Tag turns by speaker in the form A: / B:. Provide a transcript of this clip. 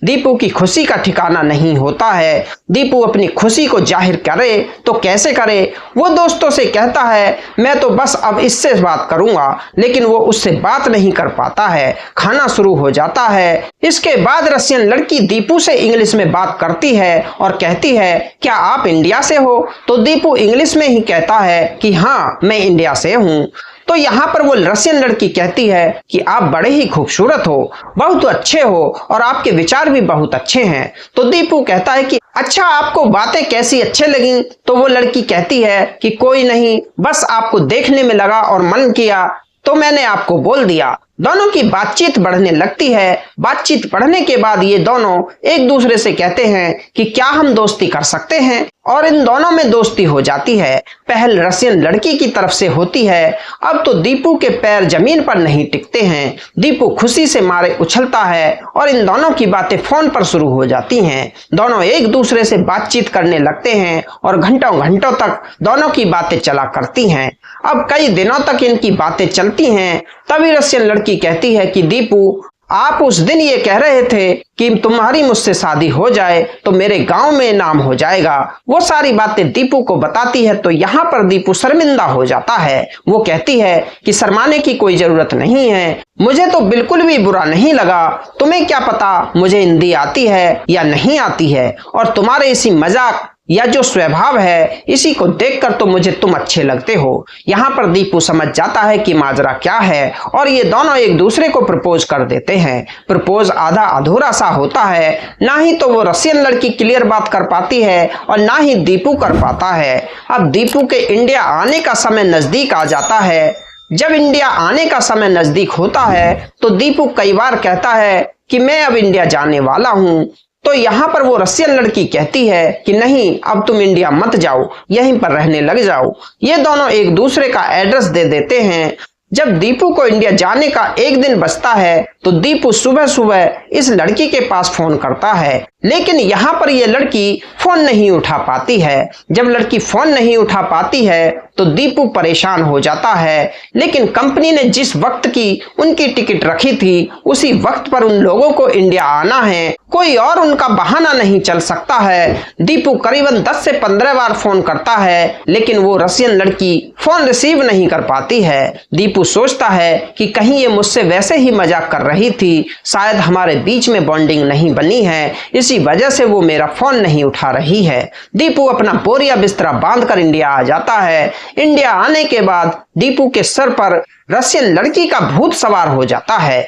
A: दीपू की खुशी का ठिकाना नहीं होता है। दीपू अपनी खुशी को जाहिर करे तो कैसे करे। वो दोस्तों से कहता है मैं तो बस अब इससे बात करूंगा, लेकिन वो उससे बात नहीं कर पाता है। खाना शुरू हो जाता है। इसके बाद रशियन लड़की दीपू से इंग्लिश में बात करती है और कहती है क्या आप इंडिया से हो। तो दीपू इंग्लिश में ही कहता है कि हाँ मैं इंडिया से हूँ। तो यहाँ पर वो रशियन लड़की कहती है कि आप बड़े ही खूबसूरत हो, बहुत अच्छे हो और आपके विचार भी बहुत अच्छे हैं। तो दीपू कहता है कि अच्छा आपको बातें कैसी अच्छे लगी। तो वो लड़की कहती है कि कोई नहीं, बस आपको देखने में लगा और मन किया तो मैंने आपको बोल दिया। दोनों की बातचीत बढ़ने लगती है। बातचीत बढ़ने के बाद ये दोनों एक दूसरे से कहते हैं कि क्या हम दोस्ती कर सकते हैं, और इन दोनों में दोस्ती हो जाती है। पहल रशियन लड़की की तरफ से होती है। अब तो दीपू के पैर जमीन पर नहीं टिकते हैं। दीपू खुशी से मारे उछलता है और इन दोनों की बातें फोन पर शुरू हो जाती हैं। दोनों एक दूसरे से बातचीत करने लगते हैं और घंटों घंटों तक दोनों की बातें चला करती हैं। अब कई दिनों तक इनकी बातें चलती हैं। तभी रशियन लड़की कहती है कि दीपू आप उस दिन ये कह रहे थे कि तुम्हारी मुझसे शादी हो जाए तो मेरे गांव में नाम हो जाएगा। वो सारी बातें दीपू को बताती है। तो यहाँ पर दीपू शर्मिंदा हो जाता है। वो कहती है कि शर्माने की कोई जरूरत नहीं है, मुझे तो बिल्कुल भी बुरा नहीं लगा। तुम्हें क्या पता मुझे हिंदी आती है या नहीं आती है, और तुम्हारे इसी मजाक या जो स्वभाव है इसी को देखकर तो मुझे तुम अच्छे लगते हो। यहाँ पर दीपू समझ जाता है कि माजरा क्या है और ये दोनों एक दूसरे को प्रपोज कर देते हैं। प्रपोज आधा अधूरा सा होता है। ना ही तो वो रशियन लड़की क्लियर बात कर पाती है और ना ही दीपू कर पाता है। अब दीपू के इंडिया आने का समय नजदीक आ जाता है। जब इंडिया आने का समय नजदीक होता है तो दीपू कई बार कहता है कि मैं अब इंडिया जाने वाला हूँ। तो यहाँ पर वो रशियन लड़की कहती है कि नहीं, अब तुम इंडिया मत जाओ, यहीं पर रहने लग जाओ। ये दोनों एक दूसरे का एड्रेस दे देते हैं। जब दीपू को इंडिया जाने का एक दिन बचता है तो दीपू सुबह सुबह इस लड़की के पास फोन करता है, लेकिन यहाँ पर ये लड़की फोन नहीं उठा पाती है। जब लड़की फोन नहीं उठा पाती है तो दीपू परेशान हो जाता है, लेकिन कंपनी ने जिस वक्त की उनकी टिकट रखी थी उसी वक्त पर उन लोगों को इंडिया आना है। कोई और उनका बहाना नहीं चल सकता है। दीपू करीबन 10 से 15 बार फोन करता है, लेकिन वो रशियन लड़की फोन रिसीव नहीं कर पाती है। दीपू सोचता है कि कहीं ये मुझसे वैसे ही मजाक कर रही थी, शायद हमारे बीच में बॉन्डिंग नहीं बनी है, इसी वजह से वो मेरा फोन नहीं उठा रही है। दीपू अपना बोरिया बिस्तरा बांधकर इंडिया आ जाता है। इंडिया आने के बाद दीपू के सर पर रशियन लड़की का भूत सवार हो जाता है।